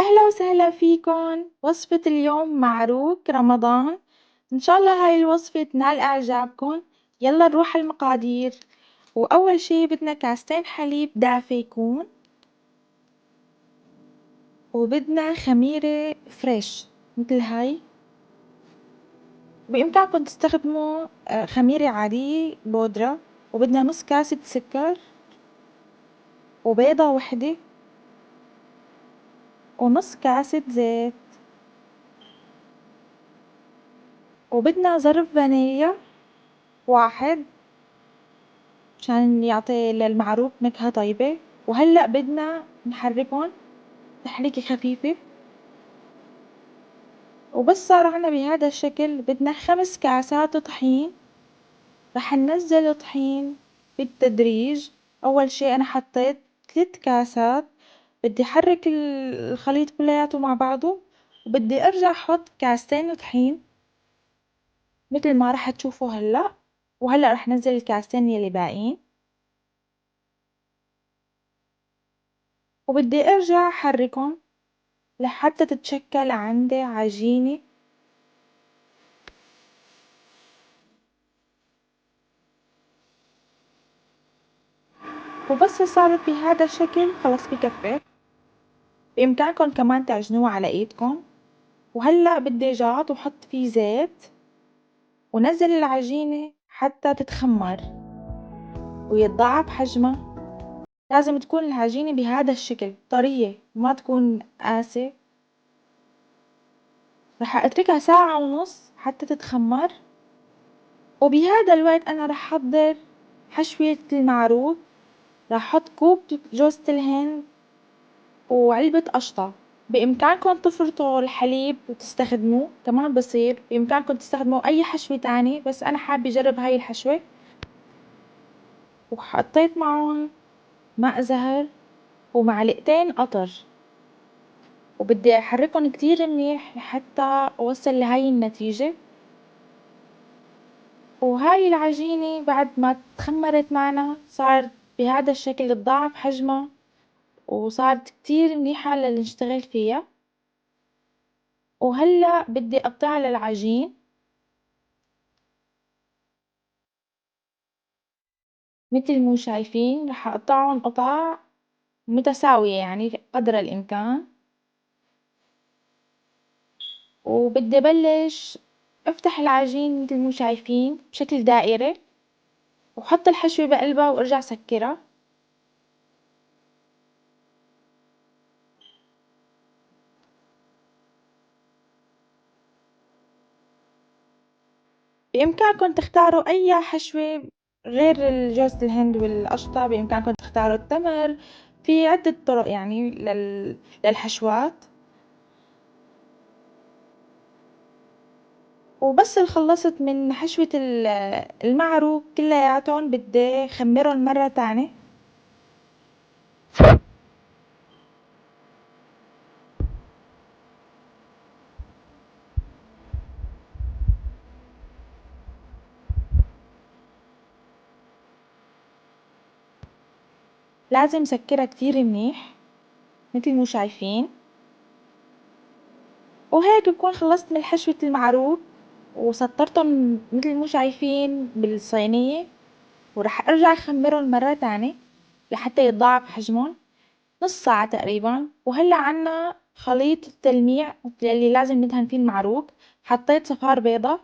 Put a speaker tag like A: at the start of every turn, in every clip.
A: أهلا وسهلا فيكن. وصفة اليوم معروك رمضان. إن شاء الله هاي الوصفة تنال إعجابكن. يلا نروح على المقادير. وأول شي بدنا كاستين حليب دافي يكون، وبدنا خميرة فريش مثل هاي. بإمكانكم تستخدموا خميرة عادية بودرة. وبدنا نص كاسة سكر، وبيضة وحدة، ونص كاسة زيت، وبدنا ظرف فانيليا واحد مشان يعطي للمعروك نكهة طيبة. وهلأ بدنا نحركهم تحريكة خفيفة. وبس صار عنا بهذا الشكل بدنا 5 كاسات طحين. رح ننزل الطحين بالتدريج. أول شي أنا حطيت 3 كاسات. بدي أحرك الخليط كلياته مع بعضه، وبدي أرجع أحط كاستين طحين مثل ما رح تشوفوا هلأ. وهلأ رح ننزل الكاستين يلي باقيين، وبدي أرجع أحركهم لحتى تتشكل عندي عجينة. وبس صارت بهذا الشكل خلص بكفي. بإمكانكم كمان تعجنوه على ايدكم. وهلأ بالدجاج وحط فيه زيت، ونزل العجينة حتى تتخمر ويتضاعف حجمها. لازم تكون العجينة بهذا الشكل طرية، ما تكون قاسية. رح اتركها ساعة ونص حتى تتخمر. وبهذا الوقت انا رح احضر حشوة المعروك. رح احط كوب جوزة الهند وعلبة قشطة. بإمكانكم تفرطوا الحليب وتستخدموه كمان بصير. بإمكانكم تستخدموا أي حشوة تاني، بس أنا حابة أجرب هاي الحشوة. وحطيت معهم ماء زهر ومعلقتين قطر. وبدي أحركهم كتير منيح لحتى أوصل لهاي النتيجة. وهاي العجينة بعد ما تخمرت معنا صارت بهذا الشكل، تضاعف حجمها وصارت كتير منيحة لنشتغل فيها. وهلأ بدي أقطعها للعجين مثل مو شايفين. رح أقطعهم قطع متساوية يعني قدر الإمكان. وبدي بلش أفتح العجين مثل مو شايفين بشكل دائري، وحط الحشوة بقلبها وارجع سكرها. بإمكانكم تختاروا أي حشوة غير جوز الهند والقشطة. بإمكانكم تختاروا التمر. في عدة طرق يعني للحشوات. وبس خلصت من حشوة المعروك كلياتهم بدي خمرهم مرة تانية. لازم سكرها كتير منيح مثل مو شايفين. وهيك بكون خلصت من حشوة المعروك، وسطرتهم مثل مو شايفين بالصينية. ورح ارجع اخمرهم مرة تانية لحتى يتضاعف حجمهم نص ساعة تقريبا. وهلا عنا خليط التلميع اللي لازم ندهن فيه المعروك. حطيت صفار بيضة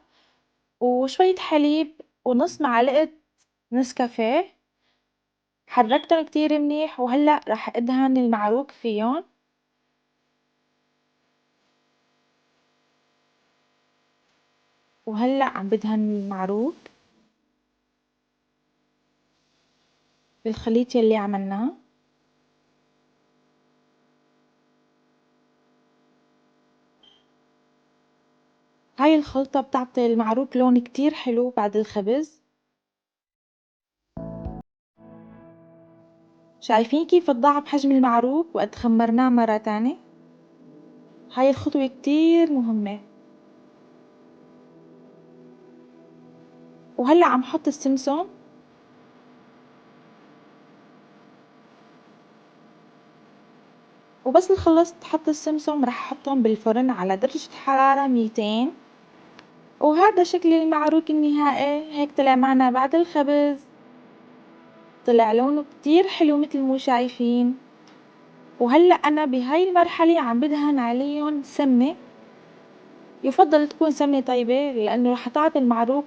A: وشوية حليب ونص معلقة نسكافيه. حركتهم كتير منيح. وهلأ رح ادهن المعروك فيهم. وهلأ عم بدهن المعروك بالخليط يلي عملناه. هاي الخلطة بتعطي المعروك لون كتير حلو بعد الخبز. شايفين كيف تضاعف حجم المعروك وقت خمرناه مرة تانية. هاي الخطوة كتير مهمة. وهلأ عم حط السمسم. وبس خلصت حط السمسم راح احطهم بالفرن على درجة حرارة 200. وهذا شكل المعروك النهائي. هيك طلع معنا بعد الخبز، طلع لونه كتير حلو مثل مو شايفين. وهلأ انا بهاي المرحلة عم بدهن عليهم سمنة، يفضل تكون سمنة طيبة لانه رح تعطي المعروك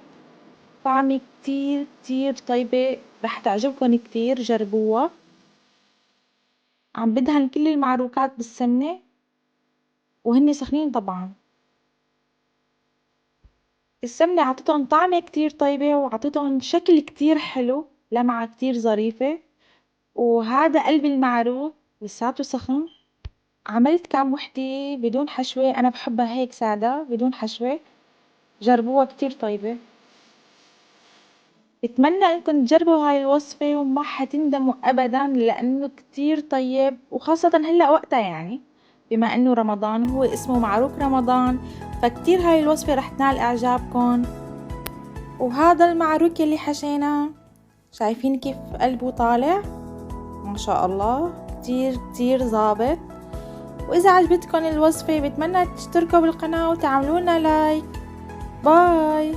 A: طعمة كتير كتير طيبة، رح تعجبكن كتير، جربوها. عم بدهن كل المعروكات بالسمنة وهني سخنين طبعا. السمنة عطتهم طعمة كتير طيبة وعطتهم شكل كتير حلو، لمعة كتير ظريفة. وهذا قلب المعروك لساته سخن. عملت كام وحدة بدون حشوة، أنا بحبها هيك سادة بدون حشوة. جربوها كتير طيبة. بتمنى انكم تجربوا هاي الوصفة وما حتندموا ابدا لانه كتير طيب، وخاصة هلا وقتها يعني بما انه رمضان هو اسمه معروك رمضان، فكتير هاي الوصفة رح تنال اعجابكم. وهذا المعروك اللي حشيناه شايفين كيف قلبه طالع؟ ما شاء الله كتير كتير ظابط. واذا عجبتكم الوصفة بتمنى تشتركوا بالقناة وتعملوا لنا لايك. باي.